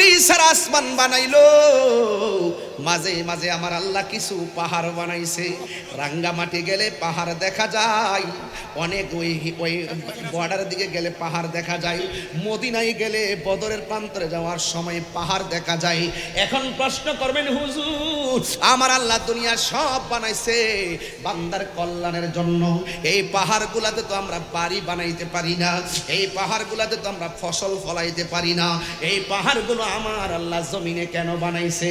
খুঁটি ছাড়া আসমান বানাইলো, মাঝে মাঝে আমার আল্লাহ কিছু পাহাড় বানাইছে। রাঙ্গামাটি গেলে পাহাড় দেখা যায়, অনেক ওই বর্ডারের দিকে গেলে পাহাড় দেখা যায়, মদিনায় গেলে বদরের প্রান্তরে যাওয়ার সময় পাহাড় দেখা যায়। এখন প্রশ্ন করবেন হুজুর, আমার আল্লাহ দুনিয়া সব বানাইছে বান্দার কল্যাণের জন্য, এই পাহাড়গুলাতে তো আমরা বাড়ি বানাইতে পারি না, এই পাহাড়গুলাতে তো আমরা ফসল ফলাইতে পারি না, এই পাহাড়গুলো আমার আল্লাহ জমিনে কেন বানাইছে?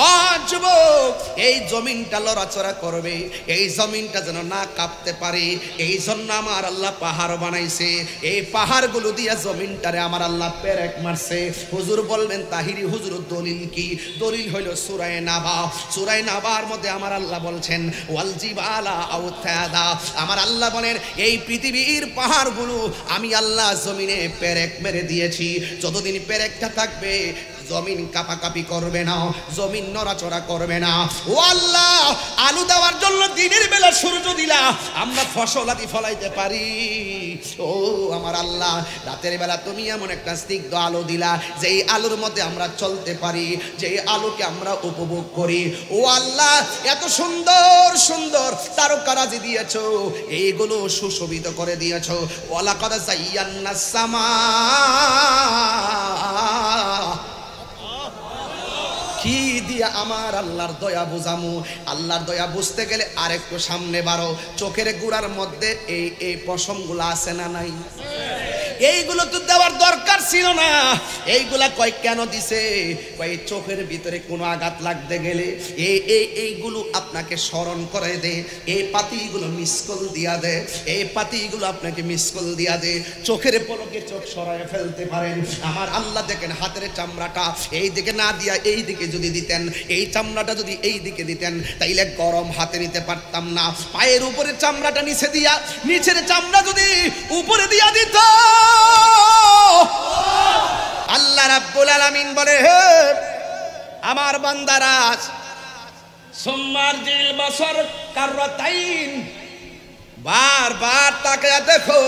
ও যুবক, এই জমিনটা লড়াচড়া করবে, এই জমিনটা যেন না কাঁপতে পারে, এই জন্য আমার আল্লাহ পাহাড় বানাইছে। এই পাহাড়গুলো দিয়া জমিনটারে আমার আল্লাহ পেরেক মারছে। হুজুর বলবেন তাহিরি হুজুর দলিল কি? দলিল হইল সূরা নাবা। সূরা নাবার মধ্যে আমার আল্লাহ বলছেন ওয়াল জিবালা আওতাদা। আমার আল্লাহ বলেন এই পৃথিবীর পাহাড়গুলো আমি আল্লাহ জমিনে পেরেক মেরে দিয়েছি। যতদিন পেরেকটা থাকবে জমিন কাঁপাকাঁপি করবে না, জমিন নড়াচড়া করবে না। ও আল্লাহ, আলু দেওয়ার জন্য দিনের বেলা সূর্য দিলা, আমরা ফসল আদি ফলাইতে পারি। ও আমার আল্লাহ, রাতের বেলা তুমি এমন একটা স্নিগ্ধ আলো দিলা, যেই আলোর মধ্যে আমরা চলতে পারি, যেই আলোকে আমরা উপভোগ করি। ও আল্লাহ, এত সুন্দর সুন্দর তারকারাজি দিয়েছো, এইগুলো সুশোভিত করে দিয়েছো। ওয়ালাকাদ যায়্যানাস সামা, কি দিয়া আমার আল্লাহর দয়া বুঝামু? আল্লাহর দয়া বুঝতে গেলে আরেকটু সামনে বাড়ো, চোখের গুড়ার মধ্যে এই পশমগুলো আছে না নাই? এইগুলো তো দেওয়ার দরকার ছিল না। এইগুলা কয় কেন দিছে? কয় চোখের ভিতরে কোনো আঘাত লাগতে গেলে এইগুলো আপনাকে স্মরণ করে দে, এই পাতিগুলো মিসকল দিয়া দে, এই পাতিগুলো আপনাকে মিসকল দিয়া দে, চোখের পলকে চোখ সরায় ফেলতে পারেন। আমার আল্লাহ দেখেন হাতের চামড়াটা এই দিকে না দিয়া এই দিকে যদি দিতেন, এই চামড়াটা যদি এই দিকে দিতেন, তাইলে গরম হাতে নিতে পারতাম না। পায়ের উপরে চামড়াটা নিচে দিয়া, নিচের চামড়া যদি উপরে দিয়া দিত, আল্লাহ রাব্বুল আলামিন বলে হে আমার বান্দারা, সুম্মারজিল বাসার কাররাতাইন, বারবার তাকায়া দেখো,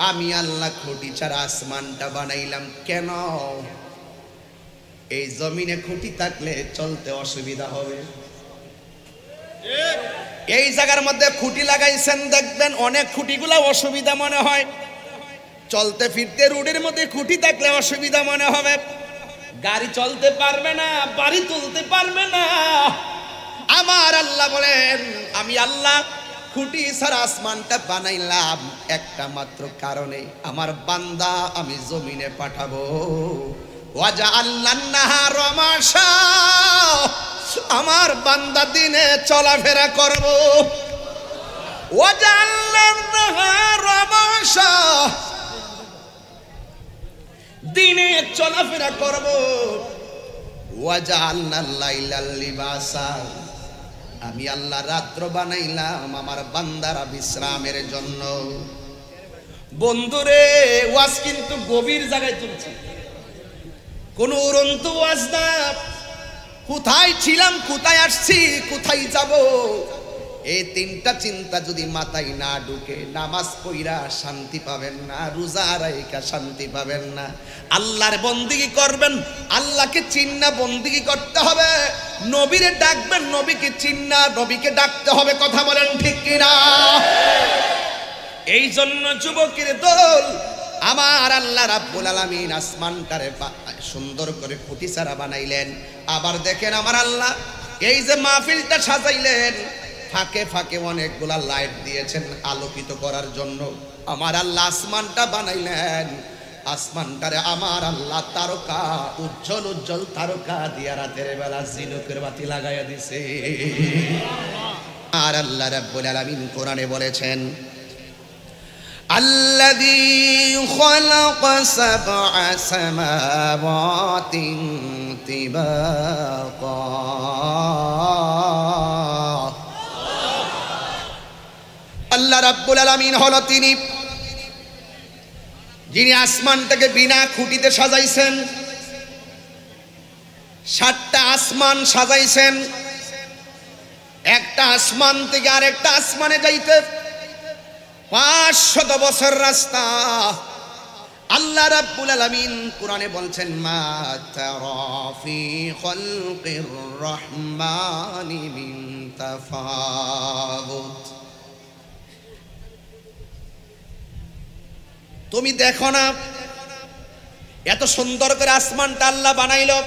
আমি আল্লাহ খুঁটি ছাড়া আসমানটা বানাইলাম কেন? এই জমিনে খুঁটি থাকলে চলতে অসুবিধা হবে। এই জায়গার মধ্যে খুঁটি লাগাইছেন, দেখবেন অনেক খুঁটিগুলা অসুবিধা মনে হয়, চলতে ফিরতে রোডের মধ্যে খুঁটি থাকলে অসুবিধা মনে হবে, গাড়ি চলতে পারবে না, বাড়ি তুলতে পারবে না। আমার আল্লাহ বলেন আমি আল্লাহ খুঁটি ছাড়া আসমানটা বানাইলাম একটা মাত্র কারণে, আমার বান্দা আমি জমিনে পাঠাবো। ওয়াজআলনান নাহারা মাশা, আমার বান্দা দিনে চলাফেরা করব। ওয়াজআলনান নাহারা মাশা, দিনে চলাফেরা করব। ওয়াজআলনাল লাইলা লিবাসা, আমি আল্লাহ রাত্র বানাইলাম আমার বান্দারা বিশ্রামের জন্য। বন্ধুরে, ওয়াজ কিন্তু গভীর জায়গায় চলছে, কোন উড়ন্ত ওয়াজ না। কোথায় ছিলাম, কোথায় আসছি, কোথায় যাব, এই তিনটা চিন্তা যদি মাথায় না ঢুকে, নামাজ পড়া শান্তি পাবেন না, রোজা রাইখা শান্তি পাবেন না। আল্লাহর বন্দেগী করবেন, আল্লাহকে চিন্না বন্দেগী করতে হবে। নবীরে ডাকবেন, নবীকে চিন্না নবীকে ডাকতে হবে। কথা বলেন ঠিক কিনা? এই জন্য যুবকের দল, আমার আল্লাহ রাব্বুল আলামিন আসমানটারে সুন্দর করে খুঁটি ছাড়া বানাইলেন। আবার দেখেন আমার আল্লাহ এই যে মাহফিলটা সাজাইলেন, ফাঁকে ফাঁকে অনেকগুলা লাইট দিয়েছেন আলোকিত করার জন্য। আমার আল্লাহ আসমানটা বানাইলেন, আসমানটারে আমার আল্লাহ তারকা, উজ্জ্বল উজ্জ্বল তারকা দিয়া রাতের বেলা ঝিনুকের বাতি লাগাইয়া দিছে। আর আল্লাহ রাব্বুল আলামিন কোরআনে বলেছেন আল্লাযী খালাকা সাবআ সামাওয়াতিন তিবাকা, আল্লাহ রাব্বুল আলামিন হলো তিনি যিনি আসমানটাকে বিনা খুঁটিতে সাজাইছেন। 7টা আসমান সাজাইছেন, একটা আসমান থেকে আরেকটা আসমানে যাইতে 500 বছর রাস্তা। আল্লাহ রাব্বুল আলামিন কোরআনে বলছেন মা তারা ফি খালকির রহমানি মিন তাফাউত। তুমি দেখো না এত সুন্দর করে আসমানটা আল্লাহ বানাইলো।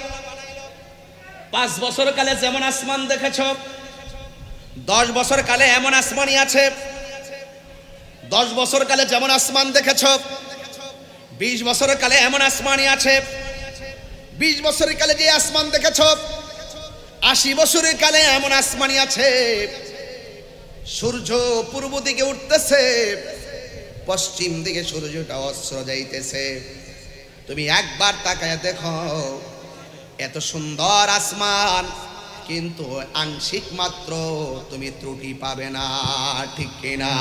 5 বছর কালে যেমন আসমান দেখেছো, 10 বছর কালে এমন আসমানই আছে। 10 বছর কালে যেমন আসমান দেখেছো, 20 বছর কালে এমন আসমানই আছে। 20 বছরের কালে যে আসমান দেখেছো, 80 বছরের কালে এমন আসমানই আছে। সূর্য পূর্ব দিকে উঠতেছে, পশ্চিম দিকে সূর্যটা অস্ত যাইতেছে। তুমি একবার তাকায় দেখো, এত সুন্দর আসমান, কিন্তু আংশিক মাত্র তুমি ত্রুটি পাবে না, ঠিক কিনা?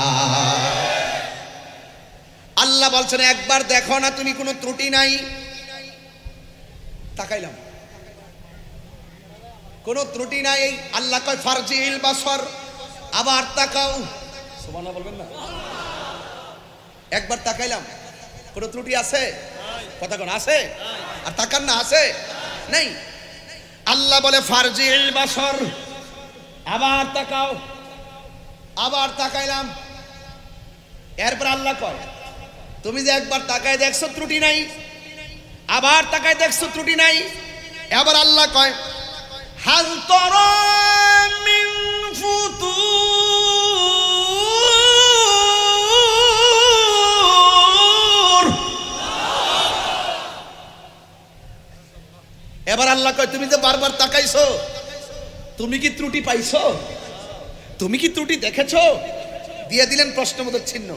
আল্লাহ বলছেন একবার দেখো না, তুমি কোনো ত্রুটি নাই। তাকাইলাম, কোনো ত্রুটি নাই। আল্লাহ কয় ফারজিল বাসর, আবার তাকাও। সুবহানাল্লাহ বলবেন না? একবার তাকাইলাম, কোনো ত্রুটি আছে? কথা কোন আছে? আর তাকান না, আছে নাই? আল্লাহ বলে ফারজিল বাসর, আবার তাকাও। আবার তাকাইলাম। এরপর আল্লাহ কয় তুমি যে একবার তাকায় দেখছো ত্রুটি নাই, আবার তাকায় দেখছো ত্রুটি নাই। এবার আল্লাহ কয় হাল তারা মিন ফুতুর। এবার আল্লাহ কয় তুমি যে বারবার তাকাইছো, তুমি কি ত্রুটি পাইছো? তুমি কি ত্রুটি দেখেছো? দিয়ে দিলেন প্রশ্নবোধক চিহ্ন।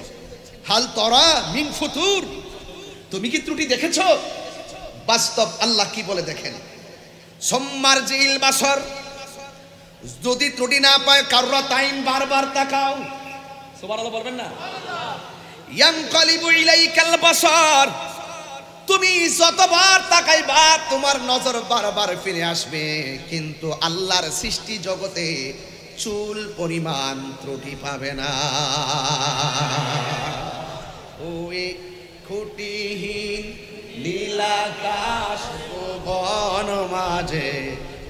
হাল তারা মিন ফুতুর, তুমি কি ত্রুটি দেখেছো? বাস্তব আল্লাহ কি বলে দেখেন, সম্মারজিল বাসর, যদি ত্রুটি না পায় কাররাতাইন, বারবার তাকাও। সুবহানাল্লাহ বলবেন না? ইয়ানকালিবু ইলাইকাল বাসর, তুমি যতবার তাকাইবা তোমার নজর বারবার ফিরে আসবে, কিন্তু আল্লাহর সৃষ্টি জগতে চুল পরিমাণ ত্রুটি পাবে না। ওই খুঁটিহীন নীলাকাশ ভুবন মাঝে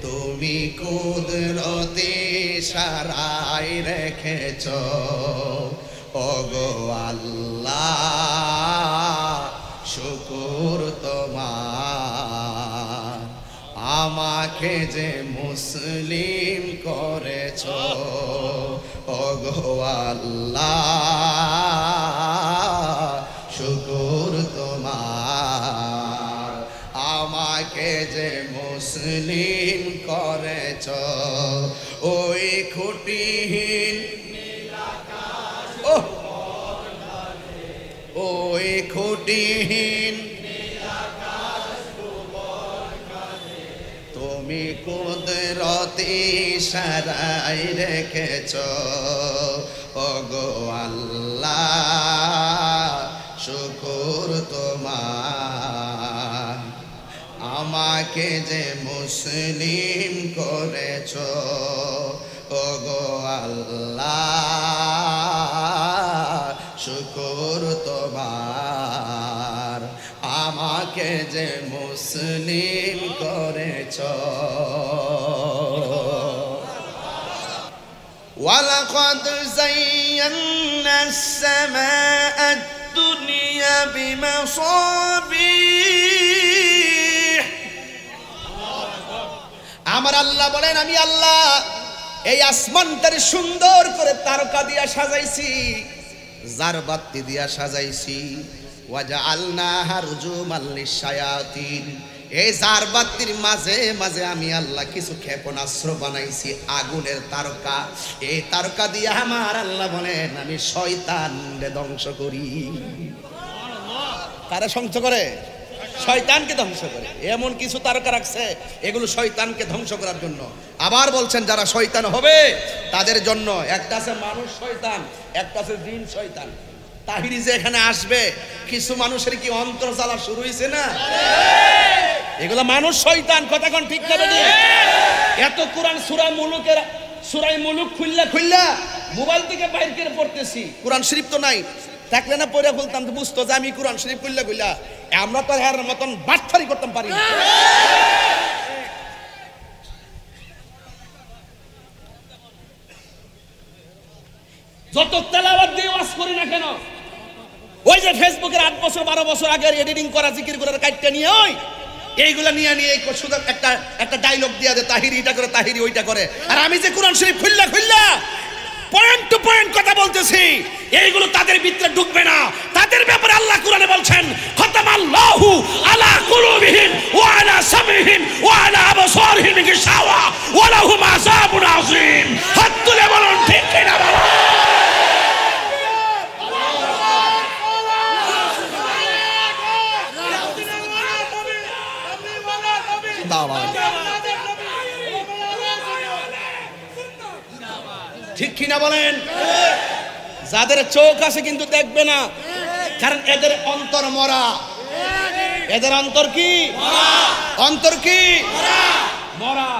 তুমি কুদরতে সারাই রেখেছ। ওগো আল্লাহ শুকর তোমার, আমাকে যে মুসলিম করেছ। ওগো আল্লাহ শুকর তোমার, আমাকে যে মুসলিম করেছ। ওই খুঁটিহীন ওই খুঁটিহীন তুমি কুদরতি সারাই রেখেছ। ওগো আল্লাহ শুকর তোমার, আমাকে যে মুসলিম করেছ। ওগো আল্লাহ শুকর তোমার, আমাকে যে মুসলিম করেছ। ওয়ালাকাদ যায়্যানাস সামাআদ দুনিয়া বিমাসাবিহ। আমার আল্লাহ বলেন আমি আল্লাহ এই আসমানটারে সুন্দর করে তারকা দিয়া সাজাইছি, জারবাতি দিয়া সাজাইছি। ওয়াজআলনাহা রুজুমান লিশ-শায়াতিন, এই জারবাতির মাঝে মাঝে আমি আল্লাহ কিছু ক্ষেপণাস্ত্র বানাইছি, আগুনের তারকা। এই তারকা দিয়া আমার আল্লাহ বলেন আমি শয়তানকে ধ্বংস করি। কারে ধ্বংস করে? শয়তানকে ধ্বংস করে। এমন কিছু তারকা রাখছে এগুলো শয়তানকে ধ্বংস করার জন্য। আবার বলছেন যারা শয়তান হবে তাদের জন্য একটা আছে মানুষ শয়তান, একটা আছে জিন শয়তান। তাহিরি যে এখানে আসবে কিছু মানুষের কি অন্তর জ্বালা শুরু হয়েছে না? এগুলো মানুষ শয়তান। কথা কোন ঠিক না বেটি? এত কোরআন সূরা মুলুকের সূরা মুলুক খুললা মোবাইল থেকে বাইর করে পড়তেছি, কোরআন শরীফ তো নাই। থাকলে না পড়ে বলতাম তো বুঝতো যে আমি কোরআন শরীফ কইলা কইলা আমরা তো এর মতন বাটফারি করতাম পারি না। যত তেলাওয়াত দিয়ে ওয়াজ করি না কেন, ওই যে ফেসবুকের 8 বছর 12 বছর আগের এডিটিং করা জিকির করে কাটটা নিয়ে ওই এইগুলা নিয়ে শুধু একটা ডায়লগ দিয়া দে, তাহিরি এটা করে, তাহিরি ওইটা করে। আর আমি যে কোরআন শরীফ খুললা পয়েন্ট টু পয়েন্ট কথা বলতেছি, এইগুলো তাদের ভিতরে ঢুকবে না। তাদের ব্যাপারে আল্লাহ কোরআনে বলছেন, খতামাল্লাহু আলা কুলুবিহিম ওয়া আলা সামিহিম ওয়া আলা আবসারিহিম গিশাওয়া ওয়া লাহুম আযাবুন আযীম। হাত তুলে বলুন ঠিক কিনা বাবা? ঠিক কিনা বলেন? যাদের চোখ আছে কিন্তু দেখবে না, কারণ এদের অন্তর মরা। এদের অন্তর কি অন্তর কি মরা,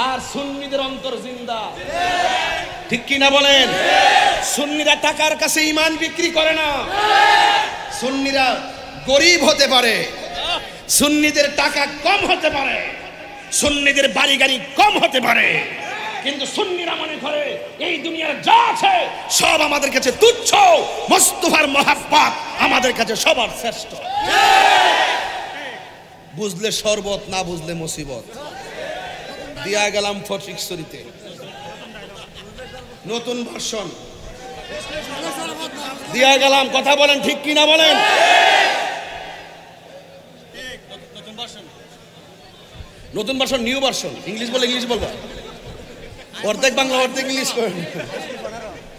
আর সুন্নিদের অন্তর জিন্দা। ঠিক কিনা বলেন? সুন্নিরা টাকার কাছে ঈমান বিক্রি করে না। সুন্নিরা গরিব হতে পারে, সুন্নিদের টাকা কম হতে পারে, সুন্নিদের বাড়ি গাড়ি কম হতে পারে, কিন্তু সুন্নিরা মনে করে এই দুনিয়ার যা আছে সব আমাদের কাছে তুচ্ছ। মুস্তাফার মহাব্বত আমাদের কাছে সবার শ্রেষ্ঠ। বুঝলে শরবত, না বুঝলে মুসিবত। দিয়া গেলাম ফটিকছড়িতে নতুন ভার্সন দিয়া গেলাম। কথা বলেন ঠিক কিনা বলেন? নতুন ভার্সন, নিউ ভার্সন। ইংলিশ বলে ইংলিশ বলবো, অর্ধেক বাংলা অর্ধেক ইংলিশ করেন।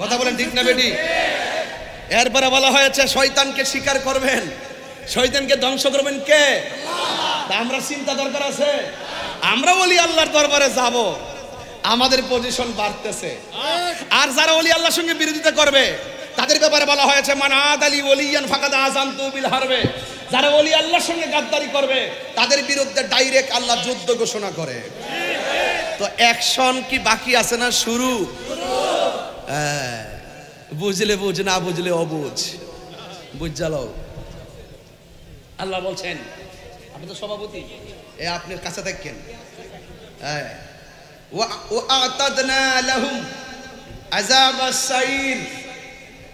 কথা বলেন ঠিক না বেটি? এরপরে বলা হয়েছে শয়তানকে স্বীকার করবেন, শয়তানকে ধ্বংস করবেন কে? তা আমরা চিন্তা দরকার আছে। আমরা ওলি আল্লাহর দরবারে যাব, আমাদের পজিশন বাড়তেছে। আর যারা ওলি আল্লাহর সঙ্গে বিরোধিতা করবে তাদের ব্যাপারে বলা হয়েছে মান আদালি ওলিয়ান ফাকাদ আযানতু বিল হারবে। যারা ওলি আল্লাহর সঙ্গে গাদ্দারি করবে তাদের বিরুদ্ধে ডাইরেক্ট আল্লাহ যুদ্ধ ঘোষণা করে। তো অ্যাকশন কি বাকি আছে না শুরু? বুঝলে বুঝ, না বুঝলে অবুঝ। বুঝ জালো। আল্লাহ বলছেন, আপনি তো সভাপতি, এ আপনার কাছে থাকেন। ওয়া'তাদনা লাহুম আযাবাস সাইর।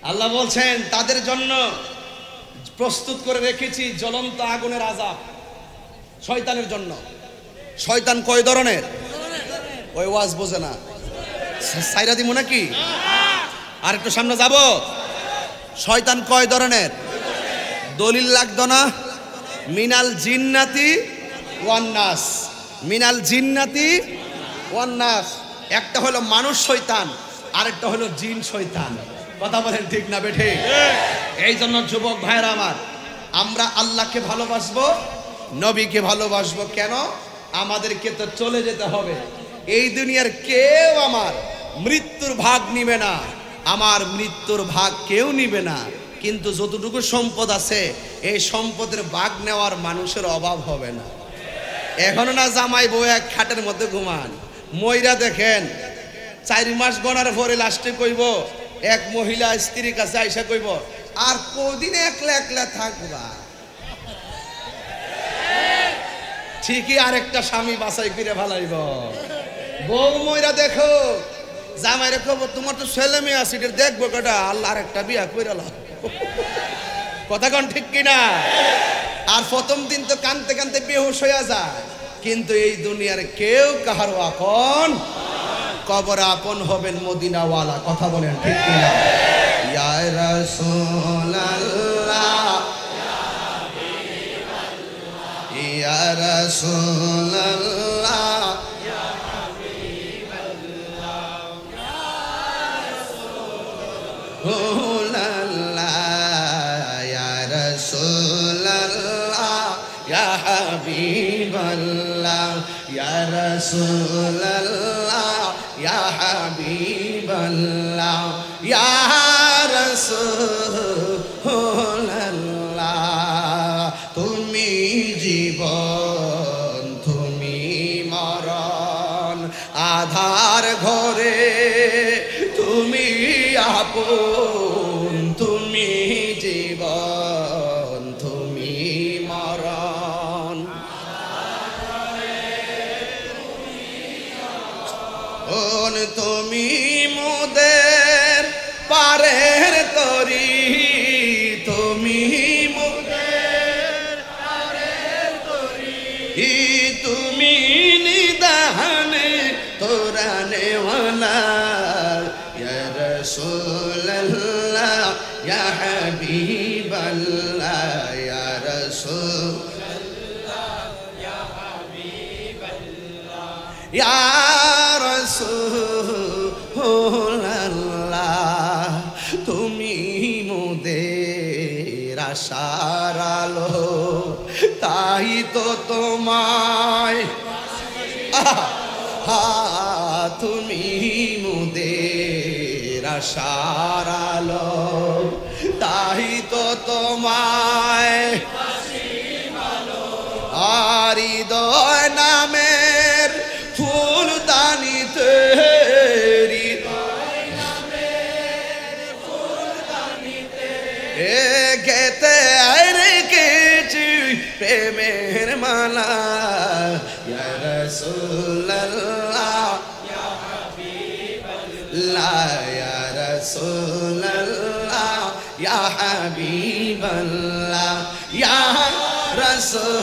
আল্লাহ বলছেন তাদের জন্য প্রস্তুত করে রেখেছি জ্বলন্ত আগুনের আযাব। শয়তানের জন্য। শয়তান কয় ধরনের? ওই ওয়াজ বোঝে না, সাইরা দিমু নাকি? আর একটু সামনে যাব। শয়তান কয় ধরনের? দলিল লাগতো না? মিনাল জিন্নাতি ওয়ান নাস। মিনাল জিন্নাতি ওয়ান নাস। একটা হলো মানুষ শয়তান, আরেকটা হলো জিন শয়তান। কথা বলেন ঠিক না বেঠে? এই জন্য যুবক ভাইরা আমার, আমরা আল্লাহকে ভালোবাসবো, নবীকে ভালোবাসবো। কেন? আমাদেরকে তো চলে যেতে হবে। এই দুনিয়ার কেউ আমার মৃত্যুর ভাগ নিবে না, আমার মৃত্যুর ভাগ কেউ নিবে না। কিন্তু যতটুকু সম্পদ আছে এই সম্পদের ভাগ নেওয়ার মানুষের অভাব হবে না। এখনো না জামাই বউ এক খাটের মধ্যে ঘুমান। ময়রা দেখেন 4 মাস গণার পরে লাস্টে কইব, এক মহিলা স্ত্রীর কাছে আইসা কইব, আর কদিন একলা একলা থাকবা। ঠিকই আরেকটা স্বামী বাছাই করে ফেলাইব। বউ ময়রা দেখো, জামাইরে কব তোমার তো ছেলে মেয়ে আছে, এটা দেখবো কটা, আল্লাহ আরেকটা বিয়া কইরা লাও। কথা কোন ঠিক কিনা? আর প্রথম দিন তো কানতে কানতে বেহুশ হইয়া যায়। কিন্তু এই দুনিয়ার কেউ কাহারও আপন, কবরে আপন হবেন মদিনাওয়ালা। কথা বলেন ঠিক কিনা? ইয়া রাসূলুল্লাহ, ইয়া রাসূলুল্লাহ, ইয়া হাবিবাল্লাহ, ইয়া রাসূলুল্লাহ, ইয়া রাসূলুল্লাহ, ইয়া হাবিবাল্লাহ, ইয়া রাসূলুল্লাহ, ইয়া হাবিবাল্লাহ, ইয়া রাসূলুল্লাহ। তুমি জীবন, তুমি মরণ, আধার ঘরে তুমি আপন, তুমি তুমি মোদের পারের তরি, তুমি মোদের পারের তরি, তুমি নিদানে তোরানে ওয়ালা ইয়া রাসূলুল্লাহ ইয়া হাবিবাল্লাহ ইয়া রাসূলুল্লাহ ইয়া হাবিবাল্লাহ ইয়া রাসূলুল্লাহ তুমি মোদের আশার আলো, তাই তো তোমায় তুমি মোদের আশার আলো, তাই তো তোমায় হৃদয় নামের ফুলদানিতে, গেতে রেখেছি প্রেমের মালা ইয়া রাসূলুল্লাহ ইয়া হাবিবাল্লাহ ইয়া রাসূলুল্লাহ ইয়া হাবিবাল্লাহ ইয়া রাসূলুল্লাহ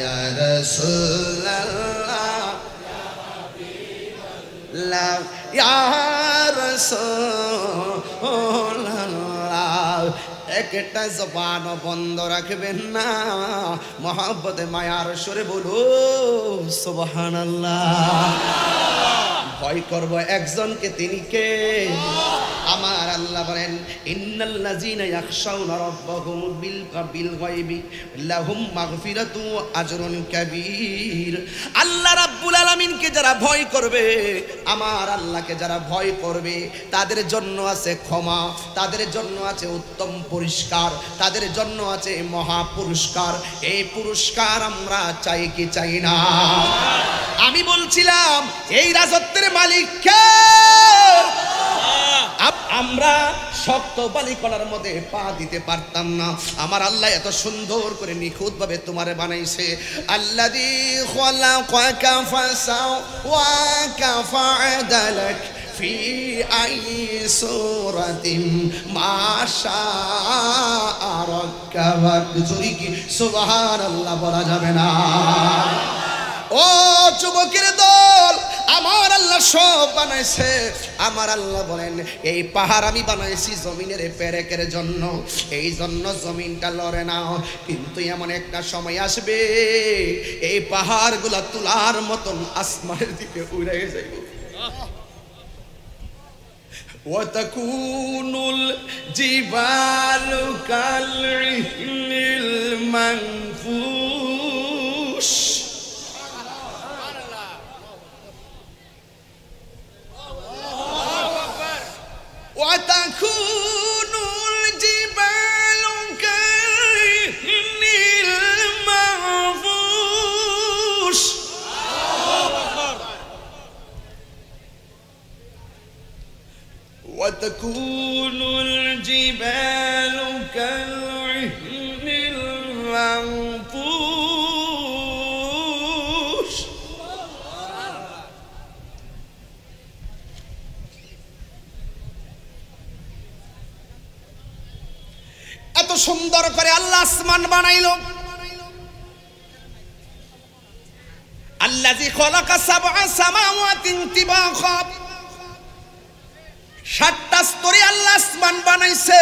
ইয়া রাসূলুল্লাহ ইয়া হাবিবাল্লাহ ইয়া রাসূলুল্লাহ। একটা জবান বন্ধ রাখবেন না, মহব্বতে মায়ার সুরে বলো সুবহানাল্লাহ। ভয় করব একজনকে, তিনি কে? আমার আল্লাহ বলেন ইন্নাল্লাযীনা ইয়াখশাউনা রাব্বাহুম বিল গায়বি লাহুম মাগফিরাতু ওয়া আজরুন কাবীর। আল্লাহ রাব্বুল আলামিনকে যারা ভয় করবে, আমার আল্লাহকে যারা ভয় করবে, তাদের জন্য আছে ক্ষমা, তাদের জন্য আছে উত্তম পুরস্কার, তাদের জন্য আছে মহা পুরস্কার। এই পুরস্কার আমরা চাই কি চাই না? আমি বলছিলাম এই রাজত্বের মালিক কে? আমরা শক্ত বালিকলার মধ্যে পা দিতে পারতাম না। আমার আল্লাহ এত সুন্দর করে নিখুঁত ভাবে তোমারে বানাইছে। আল্লাযী খালাকাকা ফাসাওয়াকা ফাআদালাক ফি আই সূরাতিন মা শাআ রাক্কাবাক। জোরে কি সুবহানাল্লাহ বলা যাবে না? ও যুবকের দল, আমার আল্লাহ সব বানাইছে। আমার আল্লাহ বলেন এই পাহাড় আমি বানাইছি জমিনের পেরেকের জন্য, এই জন্য জমিনটা লড়ে না। কিন্তু এমন একটা সময় আসবে এই পাহাড়গুলা তুলার মতন আসমানের দিকে উড়ে যাবে। ওয়াতাকুনুল জিবালু কালইহনিল মানফুশ। وتكون الجبال كالعهن المنفوش وتكون الجبال كالعهن المنفوش। এত সুন্দর করে আল্লাহ আসমান বানাইলো। আল্লাযী খালাকা সাবআ সামাওয়াতিন তিবাখা, ৭টা স্তরে আল্লাহ আসমান বানাইছে।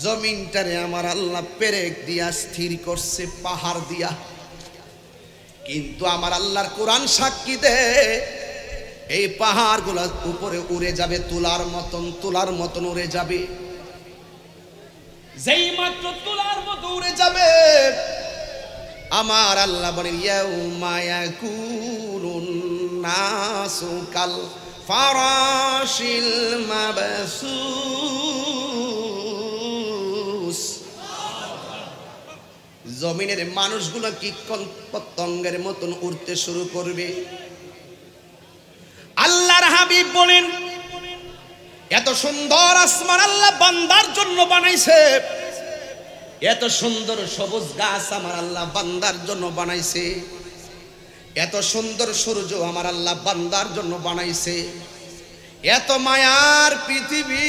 জমিনটারে আমার আল্লাহ পেরেক দিয়া স্থির করছে, পাহাড় দিয়া। কিন্তু আমার আল্লাহর কোরআন সাক্ষী দেয় এই পাহাড়গুলো উপরে উড়ে যাবে তুলার মতন, তুলার মতন উড়ে যাবে। যেই মাত্র তুলার মতো উড়ে যাবে, আমার আল্লাহ বলেন ইয়াউমা ইয়াকুনুন নাসু কাল ফারাশিল মাবসুস। জমিনের মানুষগুলো কি পতঙ্গের মতন উড়তে শুরু করবে। আল্লাহর হাবিব বলেন এত সুন্দর আসমান আল্লাহ বান্দার জন্য বানাইছে। এত সুন্দর সবুজ গাছ আমার আল্লাহ বান্দার জন্য বানাইছে, এত সুন্দর সূর্য আমার আল্লাহ বান্দার জন্য বানাইছে। এত মায়ার পৃথিবী,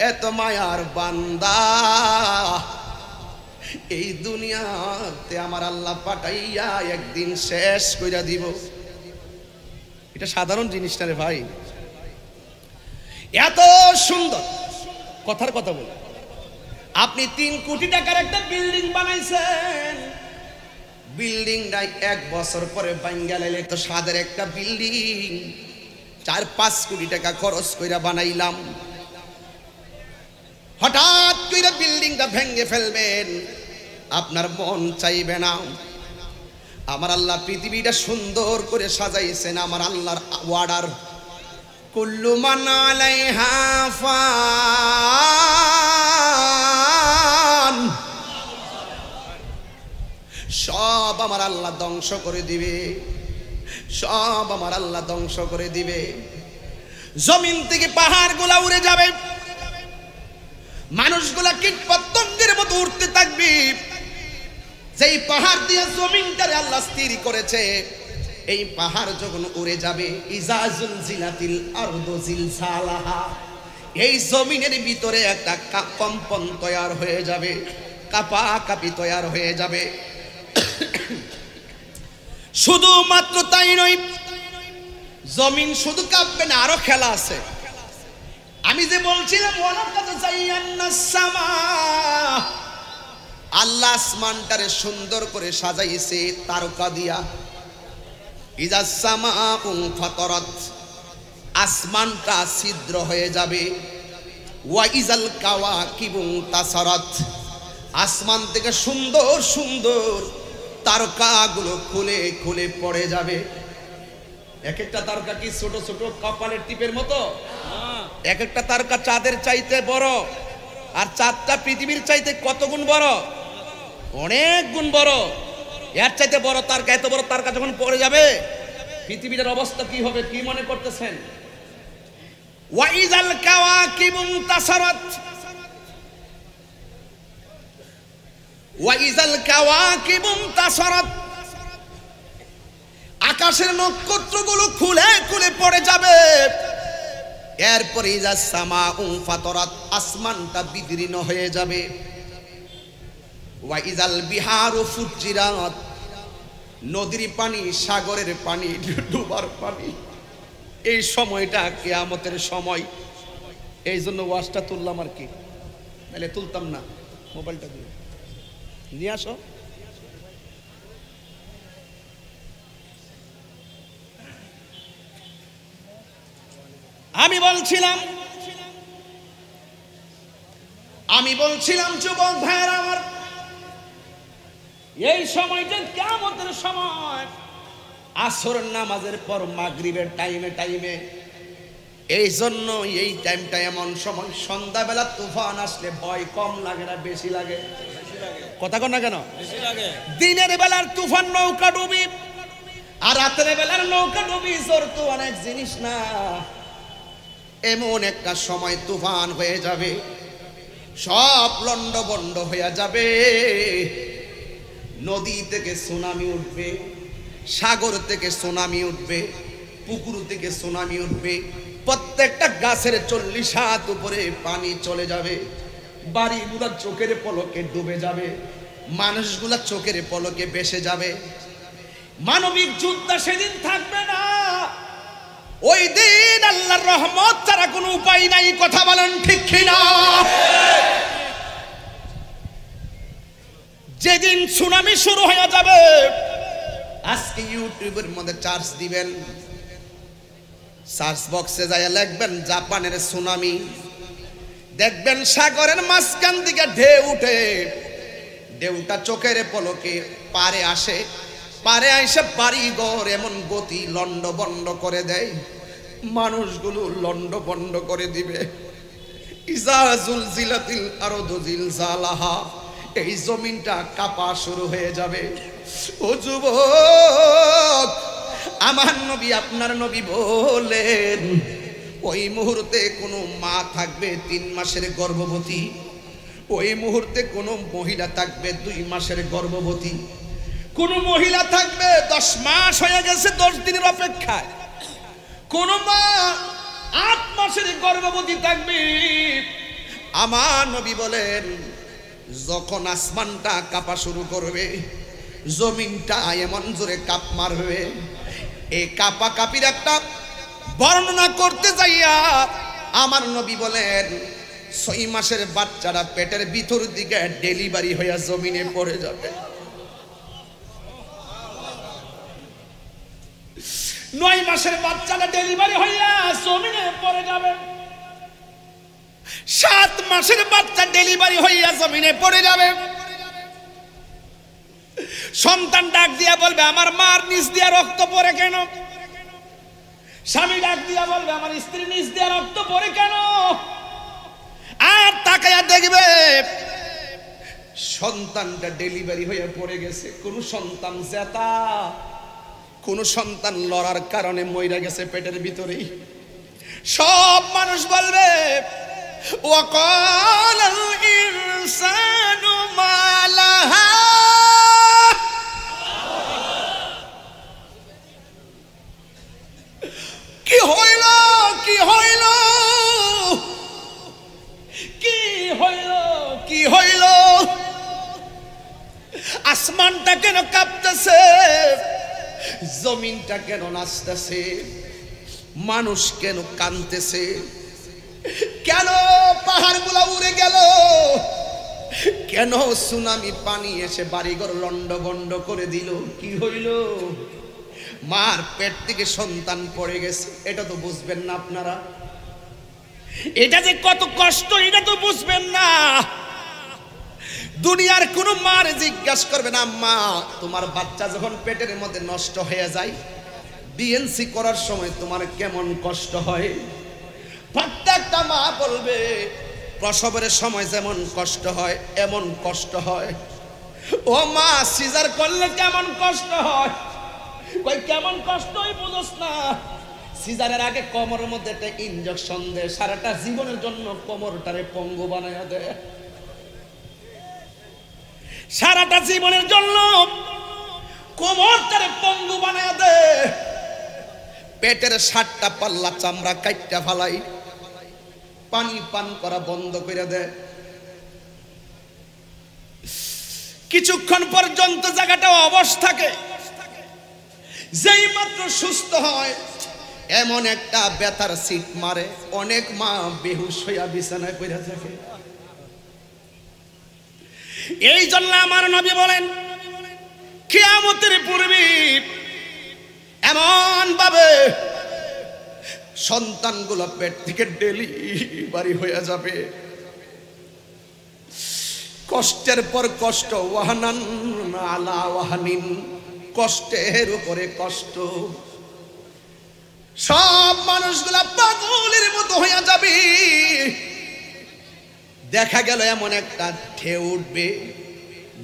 এত মায়ার বান্দা এই দুনিয়াতে আমার আল্লাহ পাঠাইয়া একদিন শেষ কইরা দিব। এটা সাধারণ জিনিস না রে ভাই। এত সুন্দর কথার কথা বল, আপনি 3 কোটি টাকার একটা বিল্ডিং বানাইছেন, বিল্ডিংটাই 1 বছর পরে ভাঙ্গা লাইলে তো সাদের একটা বিল্ডিং 4-5 কোটি টাকা খরচ কইরা বানাইলাম, হঠাৎ কইরা বিল্ডিংটা ভেঙে ফেলবেন, আপনার মন চাইবে না। আমার আল্লাহ পৃথিবীটা সুন্দর করে সাজাইছেন, আমার আল্লাহর ওয়ার্ডার কুল্লু মান আলাইহা ফান, সব আমার আল্লাহ ধ্বংস করে দিবে, সব আমার আল্লাহ ধ্বংস করে দিবে। জমিন থেকে পাহাড়গুলা উড়ে যাবে, মানুষগুলা কীট পতঙ্গের মতো উঠতে থাকবে। যেই পাহাড় দিয়ে জমিনটারে আল্লাহ স্থির করেছে, এই পাহাড় যখন উড়ে যাবে, ইজা জুলজিলাতিল আরদু জিলজালাহা, এই জমিনের ভিতরে একটা কম্পন তৈরি হয়ে যাবে, কাঁপাকাঁপি তৈরি হয়ে যাবে। শুধুমাত্র তাই নয়, জমিন শুধু কাঁপবে না, আরো খেলা আছে। আমি যে বলছিলাম ওয়ালাকাদ যায়্যানাস সামা, আল্লাহ আসমানটারে সুন্দর করে সাজাইছে তারকা দিয়া। ইজাস সামাউ ফাতারাত, আসমানটা ছিদ্র হয়ে যাবে। ওয়া ইজাল কাওয়াকিবু তাসারাত, আসমান থেকে সুন্দর সুন্দর তারকাগুলো খুলে খুলে পড়ে যাবে। এক একটা তারকা কি ছোট ছোট কপালের টিপের মতো? এক একটা তারকা চাঁদের চাইতে বড়, আর চাঁদটা পৃথিবীর চাইতে কত গুণ বড়? অনেক গুণ বড়। এর চাইতে বড় তারকা, এত বড় তারকা যখন পড়ে যাবে, পৃথিবীর অবস্থা কি হবে কি মনে করতেছেন? ওয়াইজাল কাওয়াকিবু তাসারাত, ওয়াইজাল কাওয়াকিবু তাসারাত, আকাশের নক্ষত্রগুলো খুলে খুলে পড়ে যাবে। এরপরে ইজাস সামাউ ফাতারাত, আসমানটা বিদীর্ণ হয়ে যাবে। ওয়াইজাল বিহারু ফুজ্জিরাত, নদীর পানি, সাগরের পানি, ডুবার পানি। এই সময়টা কিয়ামতের সময়। এই জন্য ওয়াজটা তুললাম আর কি, নাহলে তুলতাম না। মোবাইলটা দিয়ে নিয়ে আসো। আমি বলছিলাম যুবক ভাইয়েরা আমার, এই সময়টা কিয়ামতের সময়। আসর নামাজের পর মাগরিবের টাইমে, এই জন্য এই টাইমটা এমন সময়, সন্ধ্যাবেলা তুফান আসলে ভয় কম লাগে না বেশি লাগে? কথা কন না কেন? দিনের বেলার তুফান নৌকা ডুবি, আর রাতের বেলার নৌকা ডুবি জোর তো অনেক জিনিস না। এমন একটা সময় তুফান হয়ে যাবে, সব লন্ডভন্ড হয়ে যাবে। নদী থেকে সুনামি উঠবে, সাগর থেকে সুনামি উঠবে, পুকুর থেকে সুনামি উঠবে। প্রত্যেকটা গাছের 40 হাত উপরে পানি চলে যাবে। বাড়িগুলা চোখের পলকে ডুবে যাবে, মানুষগুলা চোখের পলকে ভেসে যাবে। মানবিক যুদ্ধ সেদিন থাকবে না। ওই দিন আল্লাহর রহমত ছাড়া কোনো উপায় নাই। কথা বলেন ঠিক কিনা? যেদিন সুনামি শুরু হয়ে যাবে, আজকে ইউটিউবের মধ্যে চার্জ দিবেন, সার্চ বক্সে যায় লিখবেন জাপানের সুনামি, দেখবেন সাগরের মাঝখান থেকে ঢেউ উঠে, ঢেউটা চোখের পলকে পারে আসে, পারে আইসে বাড়িঘর এমন গতি লন্ডভন্ড করে দেয়, মানুষগুলো লন্ডভন্ড করে দিবে। ইজা জুলজিলাতিল আরদু জিলজালাহা, এই জমিনটা কাঁপা শুরু হয়ে যাবে। ও যুবক, আমার নবী আপনার নবী বলেন, ওই মুহূর্তে কোনো মা থাকবে 3 মাসের গর্ভবতী, ওই মুহূর্তে কোনো মহিলা থাকবে 2 মাসের গর্ভবতী, কোন মহিলা থাকবে 10 মাস হয়ে গেছে 10 দিনের অপেক্ষায়, কোন মা 8 মাসের গর্ভবতী থাকবে। আমার নবী বলেন যখন আসমানটা কাঁপা শুরু করবে, জমিনটা এমন জোরে কাঁপ মারবে, এই কাঁপা কাঁপির একটা বর্ণনা করতে যাইয়া আমার নবী বলেন 6 মাসের বাচ্চারা পেটের ভিতর দিকে ডেলিভারি হইয়া জমিনে পড়ে যাবে। 9 মাসের বাচ্চারা ডেলিভারি হইয়া জমিনে পড়ে যাবে। 7 মাসের বাচ্চা ডেলিভারি হইয়া জমিনে পড়ে যাবে। সন্তান ডাক দিয়া বলবে আমার মার নিচ দিয়া রক্ত পড়ে কেন? স্বামী ডাক দিয়া বলবে আমার স্ত্রী নিচ দিয়া রক্ত পড়ে কেন? আর তাকায়া দেখবে সন্তানটা ডেলিভারি হয়ে পড়ে গেছে। কোন সন্তান জেতা, কোন সন্তান লড়ার কারণে মইরা গেছে পেটের ভিতরেই। সব মানুষ বলবে ওয়াকালাল ইনসানু মা লাহা, কি হইল কি হইল কি হইল কি হইল? আসমানটা কেন কাঁপতেছে? জমিনটা কেন নাচতেছে? মানুষ কেন কাঁদতেছে? কেন পাহাড়গুলো উড়ে গেল? কেন সুনামি পানি এসে বাড়িঘর লন্ডভন্ড করে দিল? কি হইল? মার পেট থেকে সন্তান পড়ে গেছে, এটা তো বুঝবেন না আপনারা। এটা যে কত কষ্ট এটা তো বুঝবেন না। দুনিয়ার কোন মার জিজ্ঞাসা করবে না আম্মা তোমার বাচ্চা যখন পেটের মধ্যে নষ্ট হয়ে যায় ডিএনসি করার সময় তোমার কেমন কষ্ট হয়? প্রত্যেকটা মা বলবে প্রসবের সময় যেমন কষ্ট হয় এমন কষ্ট হয়। ও মা সিজার করলে কেমন কষ্ট হয়? কই কেমন কষ্ট হয় বুঝোস না? সিজারের আগে কোমরের মধ্যে একটা ইনজেকশন দেয়, সারাটা জীবনের জন্য কোমরটারে পঙ্গু বানায়া দেয়। সারাটা জীবনের জন্য কোমরটারে পঙ্গু বানায়া দেয়। পেটের 7টা পাল্লা চামড়া কাইটটা ফালাই, পানি পান করা বন্ধ করে দেয়। কিছুক্ষণ পর্যন্ত জায়গাটা অবশ থাকে। যেই মাত্র সুস্থ হয় এমন একটা ব্যথার সিট মারে, অনেক মা বেহুশ হইয়া বিছানায় পড়ে থাকে। এই জন্য আমার নবী বলেন কিয়ামতের পূর্বে এমন ভাবে সন্তানগুলো পেট থেকে ডেলিভারি হয়ে যাবে, কষ্টের পর কষ্ট, ওয়াহানান আলা ওয়াহানিন, কষ্টের উপরে কষ্ট। সব মানুষগুলা পাগলের মতো হয়ে যাবে। দেখা গেল এমন একটা ঢেউ উঠবে,